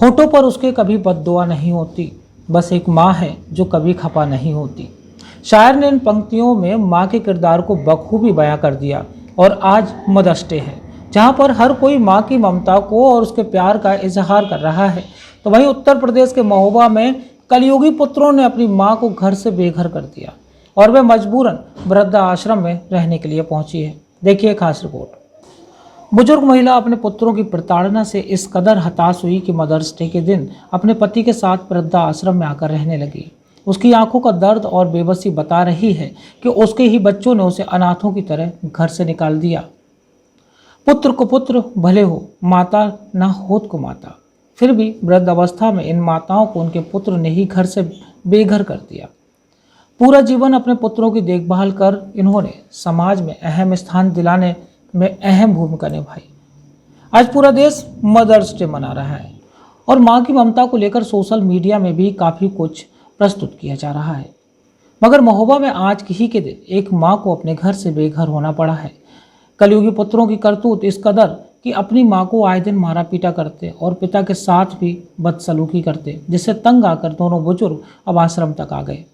होठों पर उसके कभी बद्दुआ नहीं होती, बस एक माँ है जो कभी खफा नहीं होती। शायर ने इन पंक्तियों में माँ के किरदार को बखूबी बयां कर दिया। और आज मदर्स डे है, जहाँ पर हर कोई माँ की ममता को और उसके प्यार का इजहार कर रहा है। तो वहीं उत्तर प्रदेश के महोबा में कलयुगी पुत्रों ने अपनी माँ को घर से बेघर कर दिया और वे मजबूरन वृद्ध आश्रम में रहने के लिए पहुंची है। देखिए खास रिपोर्ट। बुजुर्ग महिला अपने पुत्रों की प्रताड़ना से इस कदर हताश हुई कि मदर्स डे के दिन अपने पति के साथ वृद्धा आश्रम में आकर रहने लगी। उसकी आंखों का दर्द और बेबसी बता रही है कि उसके ही बच्चों ने उसे अनाथों की तरह घर से निकाल दिया। पुत्र को पुत्र भले हो, माता न होत को माता। फिर भी वृद्ध अवस्था में इन माताओं को उनके पुत्र ने ही घर से बेघर कर दिया। पूरा जीवन अपने पुत्रों की देखभाल कर इन्होंने समाज में अहम स्थान दिलाने में अहम भूमिका निभाई। आज पूरा देश मदर्स डे मना रहा है और माँ की ममता को लेकर सोशल मीडिया में भी काफ़ी कुछ प्रस्तुत किया जा रहा है। मगर महोबा में आज ही के दिन एक माँ को अपने घर से बेघर होना पड़ा है। कलयुगी पुत्रों की करतूत इस कदर कि अपनी माँ को आए दिन मारा पीटा करते और पिता के साथ भी बदसलूकी करते, जिससे तंग आकर दोनों बुजुर्ग अब आश्रम तक आ गए।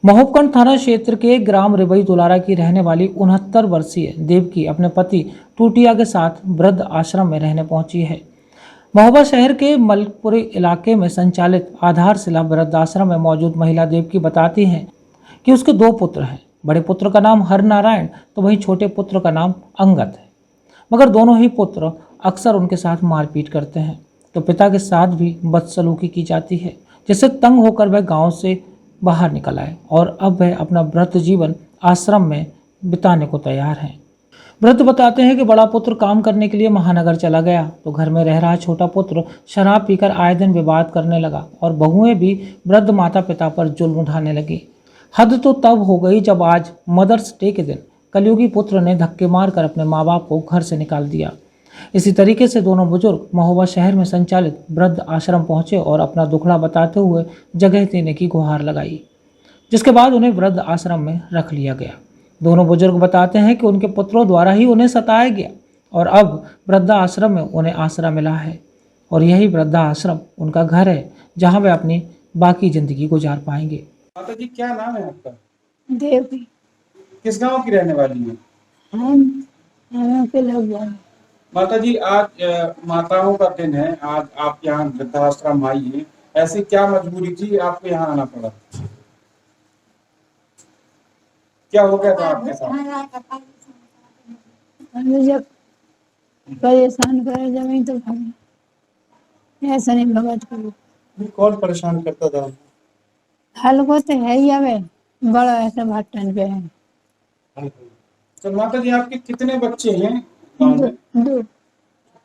महोबगंज थाना क्षेत्र के ग्राम रिबई दुलारा की रहने वाली 69 वर्षीय देवकी अपने पति टूटिया के साथ वृद्ध आश्रम में रहने पहुंची है। महोबा शहर के मलकपुरी इलाके में संचालित आधारशिला वृद्धाश्रम में मौजूद महिला देवकी बताती हैं कि उसके 2 पुत्र हैं। बड़े पुत्र का नाम हरनारायण तो वहीं छोटे पुत्र का नाम अंगद है। मगर दोनों ही पुत्र अक्सर उनके साथ मारपीट करते हैं, तो पिता के साथ भी बदसलूकी की जाती है, जिससे तंग होकर वह गांव से बाहर निकल आए और अब वह अपना वृद्ध जीवन आश्रम में बिताने को तैयार हैं। वृद्ध बताते हैं कि बड़ा पुत्र काम करने के लिए महानगर चला गया तो घर में रह रहा छोटा पुत्र शराब पीकर आए दिन विवाद करने लगा और बहुएं भी वृद्ध माता पिता पर जुल्म उठाने लगी। हद तो तब हो गई जब आज मदर्स डे के दिन कलयुगी पुत्र ने धक्के मारकर अपने माँ बाप को घर से निकाल दिया। इसी तरीके से दोनों बुजुर्ग महोबा शहर में संचालित वृद्ध आश्रम पहुंचे और अपना दुखड़ा बताते हुए जगह देने की गुहार लगाई, जिसके बाद उन्हें वृद्ध आश्रम में रख लिया गया। दोनों बुजुर्ग बताते हैं कि उनके पुत्रों द्वारा ही उन्हें सताया गया और अब वृद्धा आश्रम में उन्हें आसरा मिला है और यही वृद्धा आश्रम उनका घर है, जहां वे अपनी बाकी जिंदगी गुजार पाएंगे। माता जी क्या नाम है आपका? देवी। किस गांव की रहने वाली हैं? हम के लगभग। माता जी आज माताओं का दिन है, आज आप यहाँ वृद्धाश्रम आई हैं, ऐसी क्या मजबूरी थी आपको यहाँ आना पड़ा? क्या हो गया था आपके साथ? हमें जब परेशान करे जमीन तो भागे, ऐसा नहीं भगत करो। कौन परेशान करता था? हल्को तो है ही, हमें बड़ा ऐसा भट्टन पे है। तो माता जी आपके कितने बच्चे हैं गाँव में? 2।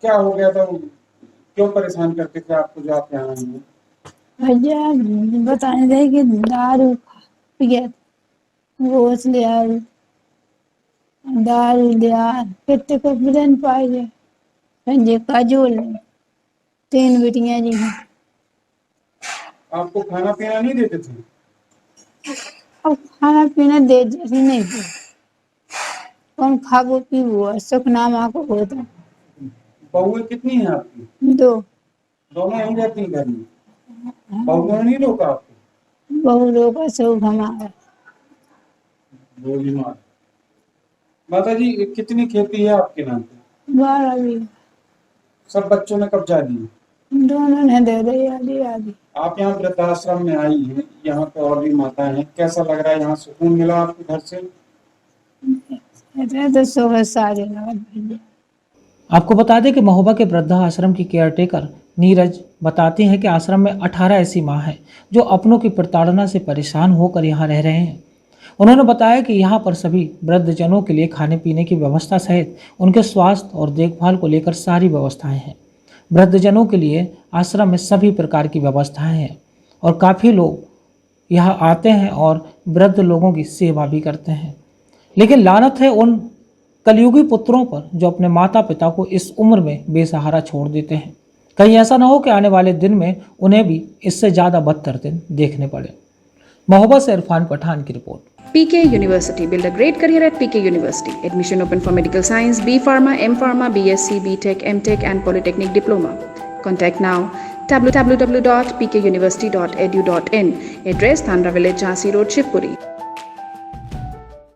क्या हो गया था, क्यों परेशान करते थे आपको जो आप यहाँ आई हैं? भैया बताने दे कि दारू पिया, गोश लिया, दारू लिया, कितने को बिलन पाए संजय काजोल 3 बेटियां जी हैं। आपको खाना पीना नहीं देते थे? अब खाना पीना दे जैसे नहीं दे, कौन खाबो पीबो, सुखनामा को होता। बहुएं कितनी हैं आपकी? 2। दोनों यहीं रहती हैं घर में? बहुओं ने नहीं रोका आपको? बहु लोग सब हमारा। माता जी कितनी खेती है आपके नाम पे? 12 भी। सब बच्चों ने कब्जा दिए? दोनों ने दे दी आधी आधी। आप यहाँ वृद्धाश्रम में आई हैं, यहाँ पे और भी माताएं हैं, कैसा लग रहा है? यहाँ सुकून मिला आपके घर से? तो सुबह सारे भैया। आपको बता दें कि महोबा के वृद्धा आश्रम की केयरटेकर नीरज बताती हैं कि आश्रम में 18 ऐसी माँ हैं जो अपनों की प्रताड़ना से परेशान होकर यहाँ रह रहे हैं। उन्होंने बताया कि यहाँ पर सभी वृद्धजनों के लिए खाने पीने की व्यवस्था सहित उनके स्वास्थ्य और देखभाल को लेकर सारी व्यवस्थाएं हैं। वृद्धजनों के लिए आश्रम में सभी प्रकार की व्यवस्थाएं हैं और काफ़ी लोग यहाँ आते हैं और वृद्ध लोगों की सेवा भी करते हैं। लेकिन लानत है उन कलयुगी पुत्रों पर जो अपने माता पिता को इस उम्र में बेसहारा छोड़ देते हैं। कहीं ऐसा ना हो कि आने वाले दिन में उन्हें भी इससे ज़्यादा बदतर दिन देखने पड़े। महोबा से इरफान पठान की report. PK University. Build a great career at PK University. Admission open for Medical Science, B Pharma, M Pharma, BSc, BTech, MTech and Polytechnic Diploma. Contact now www.pkuniversity.edu.in. Address Thandra Village, Jhansi Road, Shivpuri.